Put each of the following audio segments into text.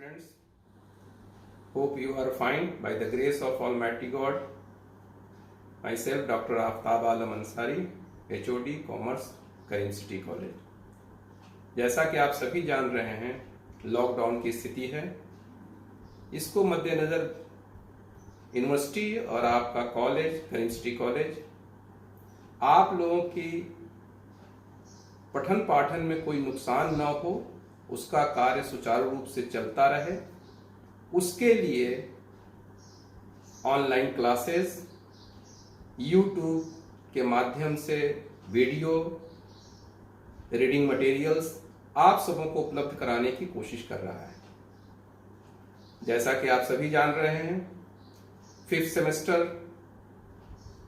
students. Hope you are fine by the grace of Almighty God. Myself, Dr. Aftab Alam Ansari, HOD Commerce, Karim city college. जैसा कि आप सभी जान रहे हैं, लॉकडाउन की स्थिति है। इसको मद्देनजर यूनिवर्सिटी और आपका कॉलेज, करीम सिटी कॉलेज, आप लोगों की पठन पाठन में कोई नुकसान न हो, उसका कार्य सुचारू रूप से चलता रहे, उसके लिए ऑनलाइन क्लासेस, यूट्यूब के माध्यम से वीडियो, रीडिंग मटेरियल्स आप सबों को उपलब्ध कराने की कोशिश कर रहा है। जैसा कि आप सभी जान रहे हैं, 5th सेमेस्टर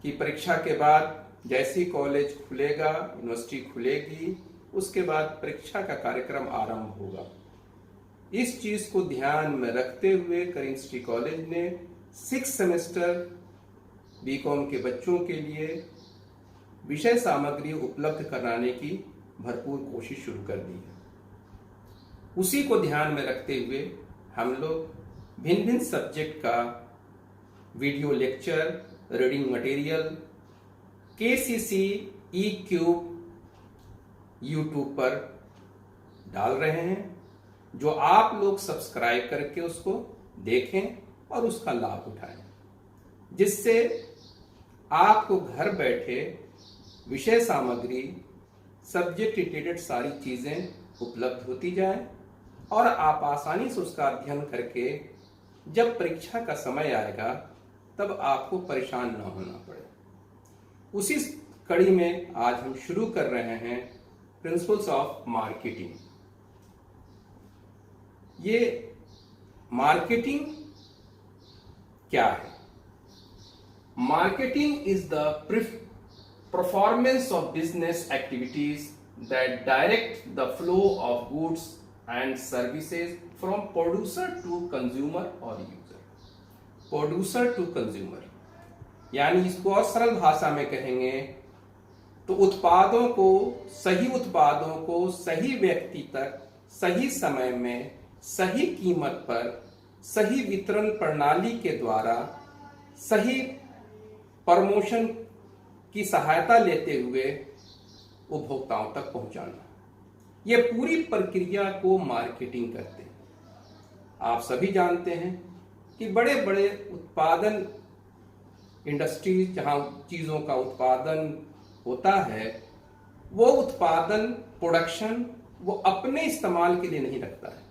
की परीक्षा के बाद जैसी कॉलेज खुलेगा, यूनिवर्सिटी खुलेगी, उसके बाद परीक्षा का कार्यक्रम आरंभ होगा। इस चीज को ध्यान में रखते हुए करीम सिटी कॉलेज ने 6th सेमेस्टर बीकॉम के बच्चों के लिए विषय सामग्री उपलब्ध कराने की भरपूर कोशिश शुरू कर दी है। उसी को ध्यान में रखते हुए हम लोग भिन्न भिन्न सब्जेक्ट का video lecture, reading material KCC E-Cube YouTube पर डाल रहे हैं, जो आप लोग सब्सक्राइब करके उसको देखें और उसका लाभ उठाएं, जिससे आपको घर बैठे विषय सामग्री, सब्जेक्ट रिलेटेड सारी चीजें उपलब्ध होती जाए और आप आसानी से उसका अध्ययन करके जब परीक्षा का समय आएगा तब आपको परेशान न होना पड़े। उसी कड़ी में आज हम शुरू कर रहे हैं प्रिंसिपल्स ऑफ मार्केटिंग। ये मार्केटिंग क्या है? Marketing is the performance of business activities that direct the flow of goods and services from producer to consumer or user. Producer to consumer, यानी इसको और सरल भाषा में कहेंगे तो उत्पादों को सही व्यक्ति तक सही समय में सही कीमत पर सही वितरण प्रणाली के द्वारा सही प्रमोशन की सहायता लेते हुए उपभोक्ताओं तक पहुंचाना, यह पूरी प्रक्रिया को मार्केटिंग कहते हैं। आप सभी जानते हैं कि बड़े बड़े उत्पादन इंडस्ट्रीज, जहां चीजों का उत्पादन होता है, वो उत्पादन प्रोडक्शन वो अपने इस्तेमाल के लिए नहीं रखता है।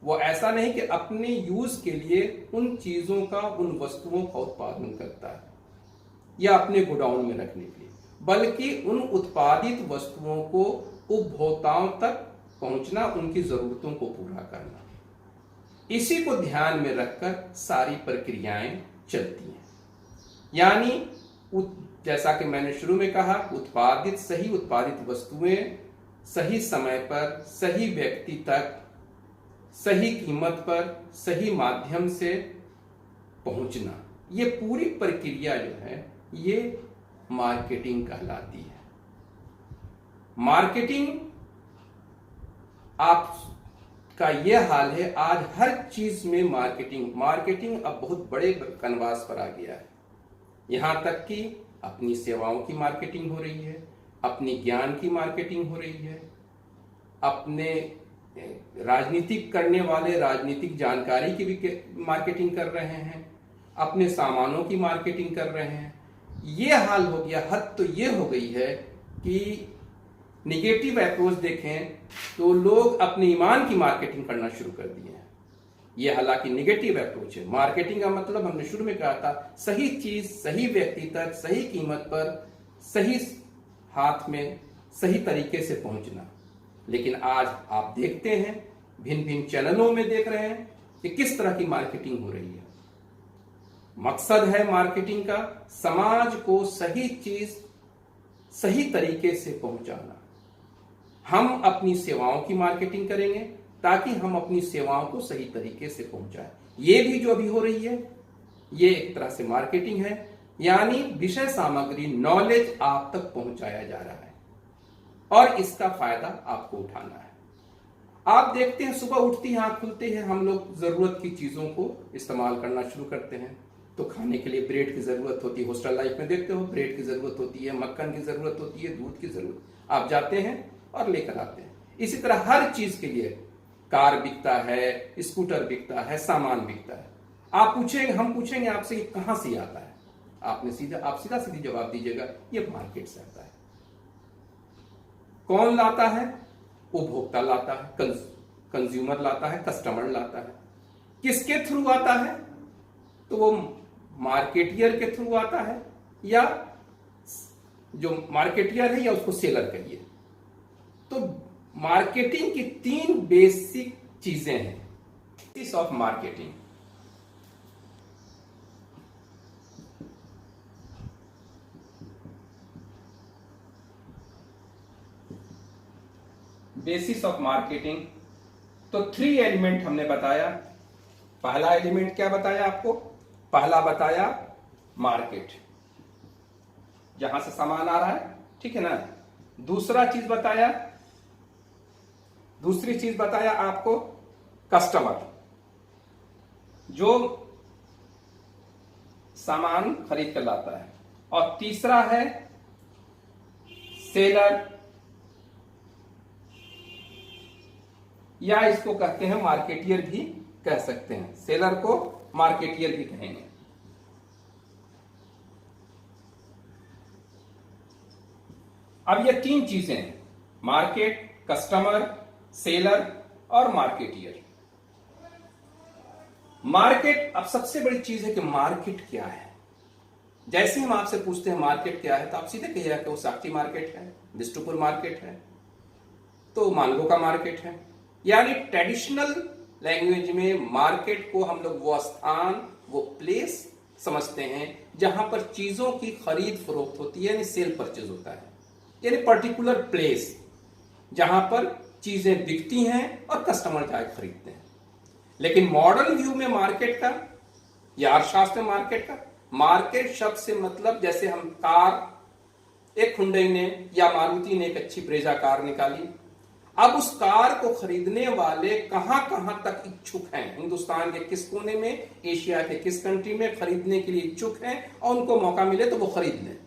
वो ऐसा नहीं कि अपने यूज के लिए उन चीजों का, उन वस्तुओं का उत्पादन करता है या अपने गोडाउन में रखने के लिए, बल्कि उन उत्पादित वस्तुओं को उपभोक्ताओं तक पहुंचना, उनकी जरूरतों को पूरा करना, इसी को ध्यान में रखकर सारी प्रक्रियाएं चलती हैं। यानी जैसा कि मैंने शुरू में कहा, सही उत्पादित वस्तुएं सही समय पर सही व्यक्ति तक सही कीमत पर सही माध्यम से पहुंचना, ये पूरी प्रक्रिया जो है ये मार्केटिंग कहलाती है। मार्केटिंग आपका ये हाल है, आज हर चीज में मार्केटिंग अब बहुत बड़े कनवास पर आ गया है। यहां तक कि अपनी सेवाओं की मार्केटिंग हो रही है, अपनी ज्ञान की मार्केटिंग हो रही है, अपने राजनीतिक करने वाले राजनीतिक जानकारी की भी मार्केटिंग कर रहे हैं, अपने सामानों की मार्केटिंग कर रहे हैं। ये हाल हो गया, हद तो ये हो गई है कि निगेटिव अप्रोच देखें तो लोग अपने ईमान की मार्केटिंग करना शुरू कर दिए हैं। ये हालांकि निगेटिव अप्रोच है। मार्केटिंग का मतलब हमने शुरू में कहा था, सही चीज सही व्यक्ति तक सही कीमत पर सही हाथ में सही तरीके से पहुंचना। लेकिन आज आप देखते हैं, भिन्न भिन्न चैनलों में देख रहे हैं कि किस तरह की मार्केटिंग हो रही है। मकसद है मार्केटिंग का समाज को सही चीज सही तरीके से पहुंचाना। हम अपनी सेवाओं की मार्केटिंग करेंगे ताकि हम अपनी सेवाओं को सही तरीके से पहुंचाएं। ये भी जो अभी हो रही है, ये एक तरह से मार्केटिंग है, यानी विषय सामग्री, नॉलेज आप तक पहुंचाया जा रहा है और इसका फायदा आपको उठाना है। आप देखते हैं सुबह उठती हैं, आँख खुलते हैं, हम लोग जरूरत की चीजों को इस्तेमाल करना शुरू करते हैं। तो खाने के लिए ब्रेड की जरूरत होती है, हॉस्टल लाइफ में देखते हो ब्रेड की जरूरत होती है, मक्खन की जरूरत होती है, दूध की जरूरत, आप जाते हैं और लेकर आते हैं। इसी तरह हर चीज के लिए कार बिकता है, स्कूटर बिकता है, सामान बिकता है। आप पूछेंगे, हम पूछेंगे आपसे ये कहां से आता है, आप सीधा सीधी जवाब दीजिएगा ये मार्केट से आता है। कौन लाता है? उपभोक्ता लाता है, कंज्यूमर लाता है, कस्टमर लाता है। किसके थ्रू आता है? तो वो मार्केटियर के थ्रू आता है, या जो मार्केटियर है या उसको सेलर कहिए। तो मार्केटिंग की 3 बेसिक चीजें हैं। Basis of marketing, basis of marketing. तो 3 एलिमेंट हमने बताया। पहला एलिमेंट क्या बताया आपको? पहला बताया मार्केट, जहां से सामान आ रहा है, ठीक है ना। दूसरी चीज बताया आपको कस्टमर, जो सामान खरीद कर लाता है। और तीसरा है सेलर, या इसको कहते हैं मार्केटियर भी कह सकते हैं, सेलर को मार्केटियर भी कहेंगे। अब ये 3 चीजें हैं, मार्केट, कस्टमर, सेलर और मार्केटियर। मार्केट, अब सबसे बड़ी चीज है कि मार्केट क्या है। जैसे हम आपसे पूछते हैं मार्केट क्या है, तो आप सीधे कहिएगा कि वो साक्ची मार्केट है, बिष्टुपुर मार्केट है, तो मालगो का मार्केट है। यानी ट्रेडिशनल लैंग्वेज में मार्केट को हम लोग वो स्थान, वो प्लेस समझते हैं जहां पर चीजों की खरीद फरोख्त होती है, यानी सेल परचेज होता है, यानी पर्टिकुलर प्लेस जहां पर चीजें बिकती हैं और कस्टमर जाकर खरीदते हैं। लेकिन मॉडर्न व्यू में मार्केट का, या अर्थशास्त्र में मार्केट शब्द से मतलब, जैसे हम कार, एक हुंडई ने या मारुति ने एक अच्छी ब्रेजा कार निकाली, अब उस कार को खरीदने वाले कहां कहां तक इच्छुक हैं, हिंदुस्तान के किस कोने में, एशिया के किस कंट्री में खरीदने के लिए इच्छुक हैं, और उनको मौका मिले तो वो खरीद लें।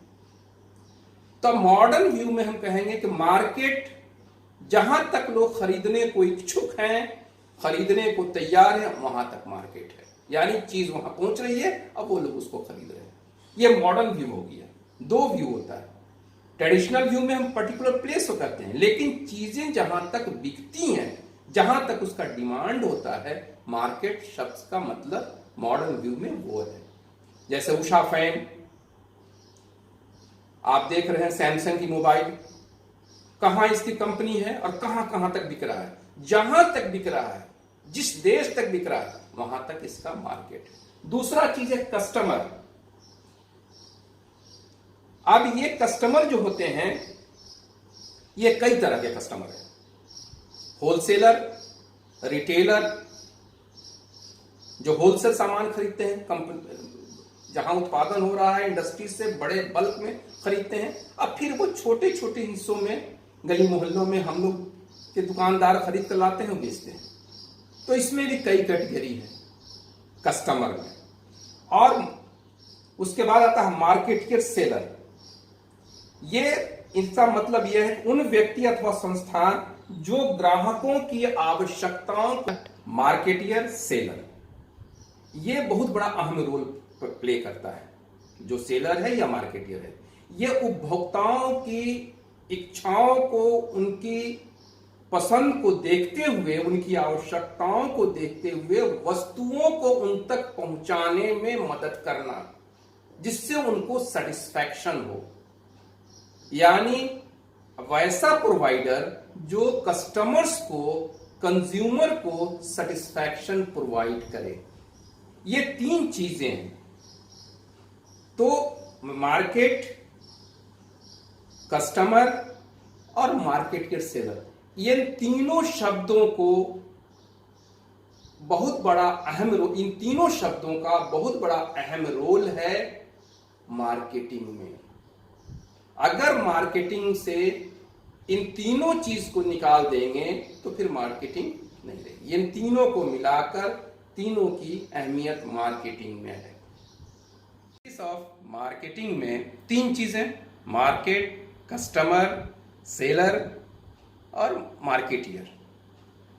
तो मॉडर्न व्यू में हम कहेंगे कि मार्केट, जहां तक लोग खरीदने को इच्छुक हैं, खरीदने को तैयार हैं, वहां तक मार्केट है। यानी चीज वहां पहुंच रही है, अब वो लोग उसको खरीद रहे हैं। ये मॉडर्न व्यू हो गया। 2 व्यू होता है। ट्रेडिशनल व्यू में हम पर्टिकुलर प्लेस को कहते हैं, लेकिन चीजें जहां तक बिकती हैं, जहां तक उसका डिमांड होता है, मार्केट शब्द का मतलब मॉडर्न व्यू में वो है। जैसे उषा फैन, आप देख रहे हैं सैमसंग की मोबाइल, कहां इसकी कंपनी है और कहां कहां तक बिक रहा है। जहां तक बिक रहा है, जिस देश तक बिक रहा है, वहां तक इसका मार्केट है। दूसरा चीज है कस्टमर। अब ये कस्टमर जो होते हैं, ये कई तरह के कस्टमर हैं। होलसेलर, रिटेलर, जो होलसेल सामान खरीदते हैं, जहां उत्पादन हो रहा है इंडस्ट्री से बड़े बल्क में खरीदते हैं। अब फिर वो छोटे छोटे हिस्सों में, गली मोहल्लों में हम लोग के दुकानदार खरीद कर लाते हैं और बेचते हैं। तो इसमें भी कई कैटेगरी है कस्टमर में। और उसके बाद आता है मार्केटियर, सेलर। ये, इसका मतलब यह है उन व्यक्ति अथवा संस्थान जो ग्राहकों की आवश्यकताओं को, मार्केटियर, सेलर, ये बहुत बड़ा अहम रोल प्ले करता है। जो सेलर है या मार्केटियर है, ये उपभोक्ताओं की इच्छाओं को, उनकी पसंद को देखते हुए, उनकी आवश्यकताओं को देखते हुए वस्तुओं को उन तक पहुंचाने में मदद करना, जिससे उनको सेटिस्फैक्शन हो। यानी वैसा प्रोवाइडर जो कस्टमर्स को, कंज्यूमर को सेटिस्फैक्शन प्रोवाइड करे। ये 3 चीजें हैं। तो मार्केट, कस्टमर और मार्केट के सेलर, ये तीनों शब्दों को बहुत बड़ा अहम रोल, इन तीनों शब्दों का बहुत बड़ा अहम रोल है मार्केटिंग में। अगर मार्केटिंग से इन तीनों चीज को निकाल देंगे तो फिर मार्केटिंग नहीं रहेगी। इन तीनों को मिलाकर तीनों की अहमियत मार्केटिंग में है। ऑफ मार्केटिंग में तीन चीजें, मार्केट, कस्टमर, सेलर और मार्केटियर।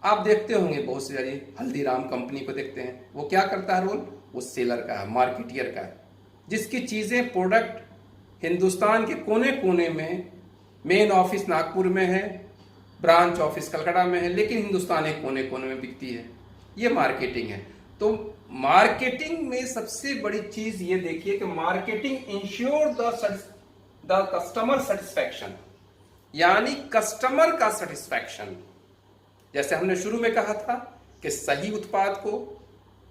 आप देखते होंगे बहुत सारी हल्दीराम कंपनी को देखते हैं, वो क्या करता है रोल, वो सेलर का है, मार्केटियर का है, जिसकी चीजें प्रोडक्ट हिंदुस्तान के कोने कोने में, मेन ऑफिस नागपुर में है, ब्रांच ऑफिस कलकत्ता में है, लेकिन हिंदुस्तान के कोने कोने में बिकती है। ये मार्केटिंग है। तो मार्केटिंग में सबसे बड़ी चीज ये देखिए कि marketing ensure the customer satisfaction, यानी कस्टमर का सेटिस्फैक्शन। जैसे हमने शुरू में कहा था कि सही उत्पाद को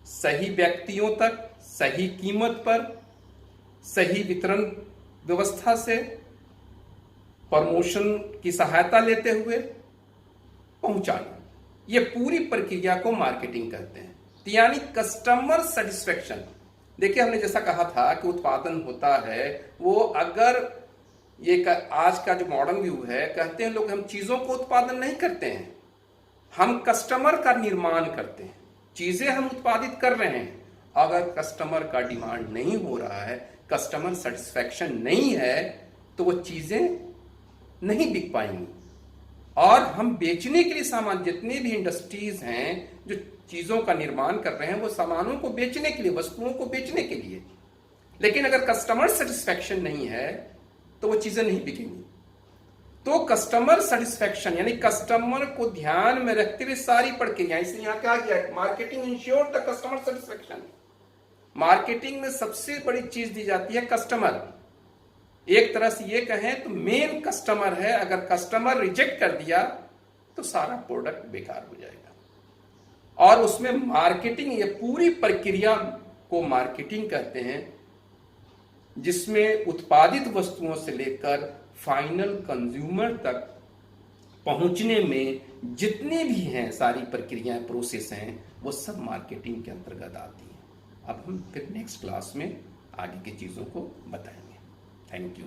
सही व्यक्तियों तक सही कीमत पर सही वितरण व्यवस्था से प्रमोशन की सहायता लेते हुए पहुंचाना, ये पूरी प्रक्रिया को मार्केटिंग कहते हैं। यानी कस्टमर सेटिस्फैक्शन। देखिए हमने जैसा कहा था कि उत्पादन होता है वो, अगर ये आज का जो मॉडर्न व्यू है, कहते हैं लोग हम चीजों को उत्पादन नहीं करते हैं, हम कस्टमर का निर्माण करते हैं। चीजें हम उत्पादित कर रहे हैं, अगर कस्टमर का डिमांड नहीं हो रहा है, कस्टमर सेटिस्फैक्शन नहीं है, तो वो चीजें नहीं बिक पाएंगी। और हम बेचने के लिए सामान, जितने भी इंडस्ट्रीज हैं जो चीजों का निर्माण कर रहे हैं, वो सामानों को बेचने के लिए, वस्तुओं को बेचने के लिए, लेकिन अगर कस्टमर सेटिस्फैक्शन नहीं है तो वो चीजें नहीं बिकेंगी। तो कस्टमर सेटिस्फैक्शन यानी कस्टमर को ध्यान में रखते हुए सारी प्रक्रिया, इसलिए यहां कहा गया है marketing ensure the customer satisfaction. Marketing में सबसे बड़ी चीज दी जाती है कस्टमर। एक तरह से ये कहें तो मेन कस्टमर है, अगर कस्टमर रिजेक्ट कर दिया तो सारा प्रोडक्ट बेकार हो जाएगा। और उसमें मार्केटिंग, ये पूरी प्रक्रिया को मार्केटिंग कहते हैं, जिसमें उत्पादित वस्तुओं से लेकर फाइनल कंज्यूमर तक पहुंचने में जितने भी हैं सारी प्रक्रियाएं, प्रोसेस हैं, वो सब मार्केटिंग के अंतर्गत आती हैं। अब हम फिर नेक्स्ट क्लास में आगे की चीज़ों को बताएंगे। Thank you.